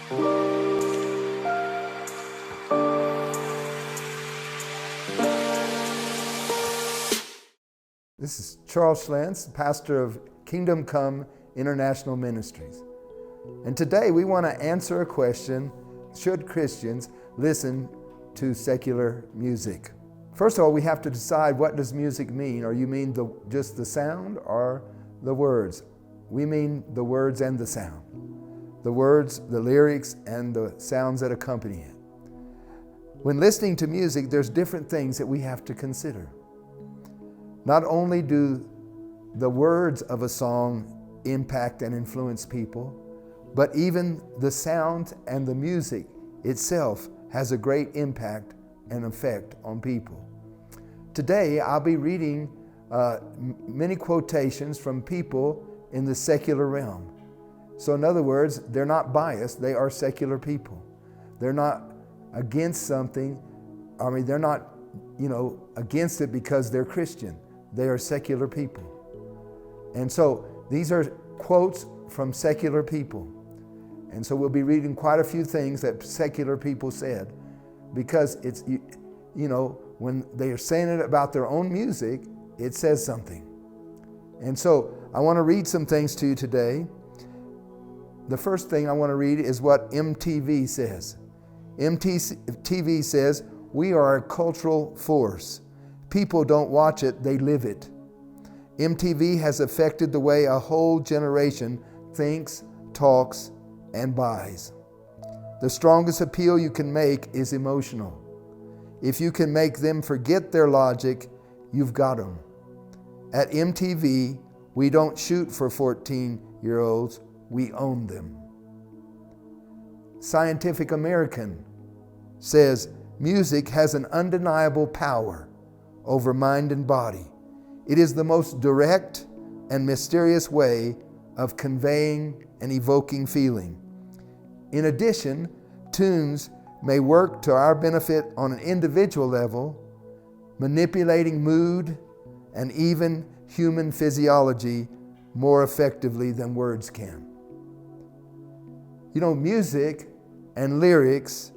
This is Charles Schlentz, pastor of Kingdom Come International Ministries. And today we want to answer a question: should Christians listen to secular music? First of all, we have to decide, what does music mean? Or you mean just the sound or the words? We mean the words and the sound. The words, the lyrics, and the sounds that accompany it. When listening to music, there's different things that we have to consider. Not only do the words of a song impact and influence people, but even the sound and the music itself has a great impact and effect on people. Today, I'll be reading many quotations from people in the secular realm. So in other words, they're not biased, they are secular people. They're not against something, they're not, against it because they're Christian. They are secular people. And so these are quotes from secular people. And so we'll be reading quite a few things that secular people said, because it's, when they are saying it about their own music, it says something. And so I want to read some things to you today. The first thing I want to read is what MTV says. MTV says, "We are a cultural force. People don't watch it, they live it. MTV has affected the way a whole generation thinks, talks, and buys. The strongest appeal you can make is emotional. If you can make them forget their logic, you've got them. At MTV, we don't shoot for 14-year-olds, we own them." Scientific American says, "Music has an undeniable power over mind and body. It is the most direct and mysterious way of conveying and evoking feeling. In addition, tunes may work to our benefit on an individual level, manipulating mood and even human physiology more effectively than words can." Music and lyrics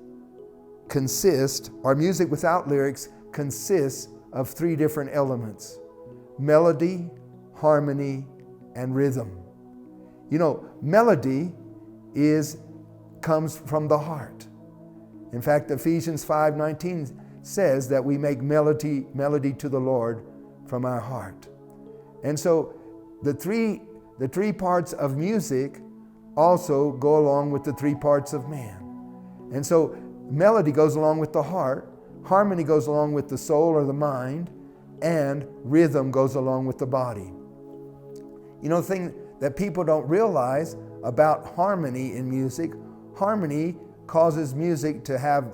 music without lyrics consists of three different elements: melody, harmony, and rhythm. Melody comes from the heart. In fact, Ephesians 5:19 says that we make melody to the Lord from our heart. And so the three parts of music also go along with the three parts of man. And so melody goes along with the heart, harmony goes along with the soul or the mind, and rhythm goes along with the body. The thing that people don't realize about harmony in music, harmony causes music to have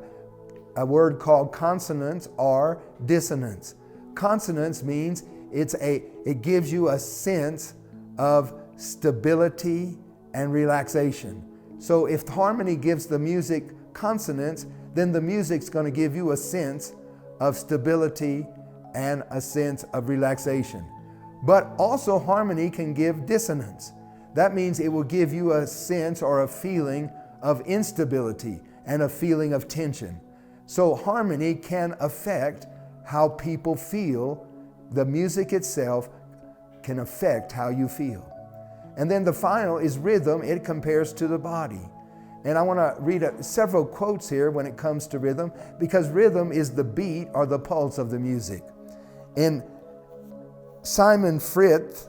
a word called consonance or dissonance. Consonance means it gives you a sense of stability and relaxation. So if harmony gives the music consonance, then the music's going to give you a sense of stability and a sense of relaxation. But also harmony can give dissonance. That means it will give you a sense or a feeling of instability and a feeling of tension. So harmony can affect how people feel. The music itself can affect how you feel. And then the final is rhythm. It compares to the body. And I want to read several quotes here when it comes to rhythm, because rhythm is the beat or the pulse of the music. In Simon Frith,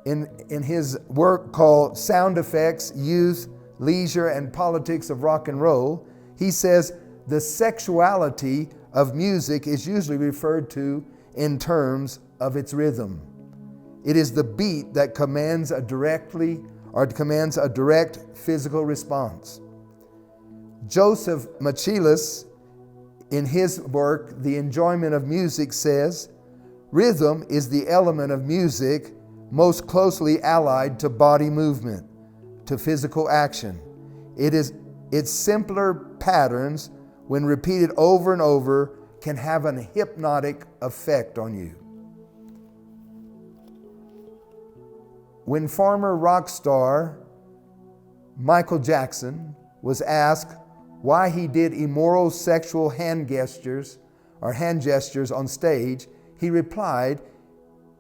in his work called Sound Effects, Youth, Leisure, and Politics of Rock and Roll, he says the sexuality of music is usually referred to in terms of its rhythm. It is the beat that commands a direct physical response. Joseph Michaelis, in his work, The Enjoyment of Music, says, "Rhythm is the element of music most closely allied to body movement, to physical action. Its simpler patterns, when repeated over and over, can have an hypnotic effect on you." When former rock star Michael Jackson was asked why he did immoral sexual hand gestures on stage, he replied,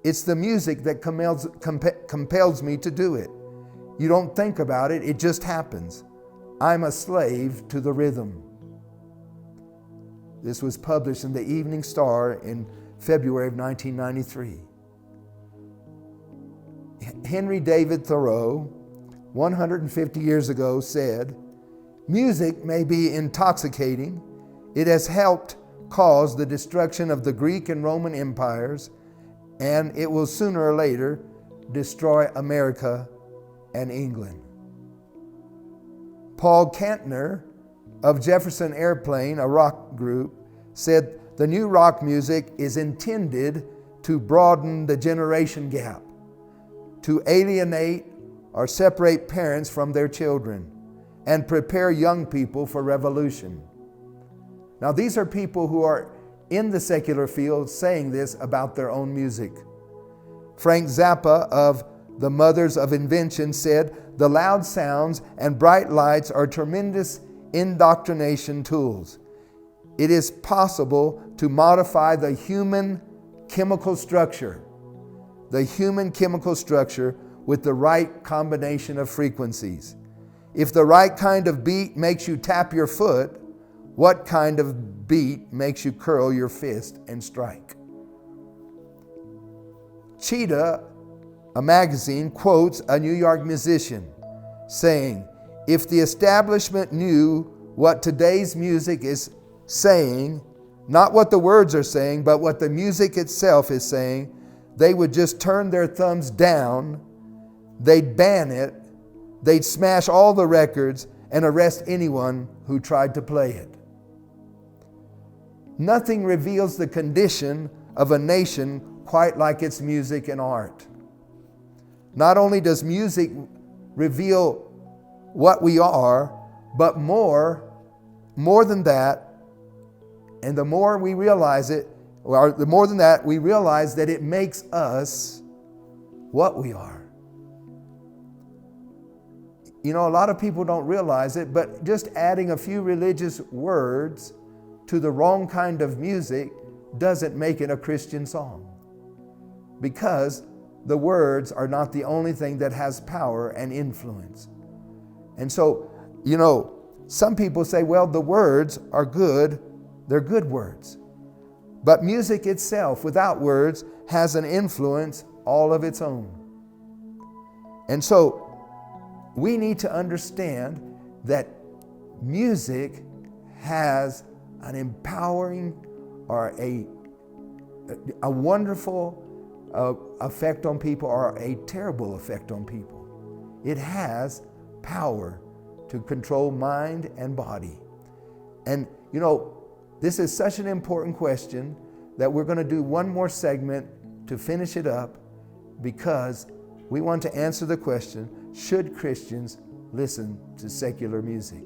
"It's the music that compels me to do it. You don't think about it, it just happens. I'm a slave to the rhythm." This was published in the Evening Star in February of 1993. Henry David Thoreau, 150 years ago, said, "Music may be intoxicating. It has helped cause the destruction of the Greek and Roman empires, and it will sooner or later destroy America and England." Paul Kantner of Jefferson Airplane, a rock group, said the new rock music is intended to broaden the generation gap, to alienate or separate parents from their children, and prepare young people for revolution. Now, these are people who are in the secular field saying this about their own music. Frank Zappa of the Mothers of Invention said, "The loud sounds and bright lights are tremendous indoctrination tools. It is possible to modify the human chemical structure with the right combination of frequencies. If the right kind of beat makes you tap your foot, what kind of beat makes you curl your fist and strike?" Cheetah, a magazine, quotes a New York musician saying, "If the establishment knew what today's music is saying, not what the words are saying, but what the music itself is saying, they would just turn their thumbs down, they'd ban it, they'd smash all the records and arrest anyone who tried to play it." Nothing reveals the condition of a nation quite like its music and art. Not only does music reveal what we are, but more than that, and the more we realize it, or the more than that, we realize that it makes us what we are. You know, a lot of people don't realize it, but just adding a few religious words to the wrong kind of music doesn't make it a Christian song, because the words are not the only thing that has power and influence. And so, you know, some people say, well, the words are good, they're good words. But music itself, without words, has an influence all of its own. And so, we need to understand that music has an empowering or a wonderful effect on people or a terrible effect on people. It has power to control mind and body. And you know, this is such an important question that we're going to do one more segment to finish it up, because we want to answer the question, should Christians listen to secular music?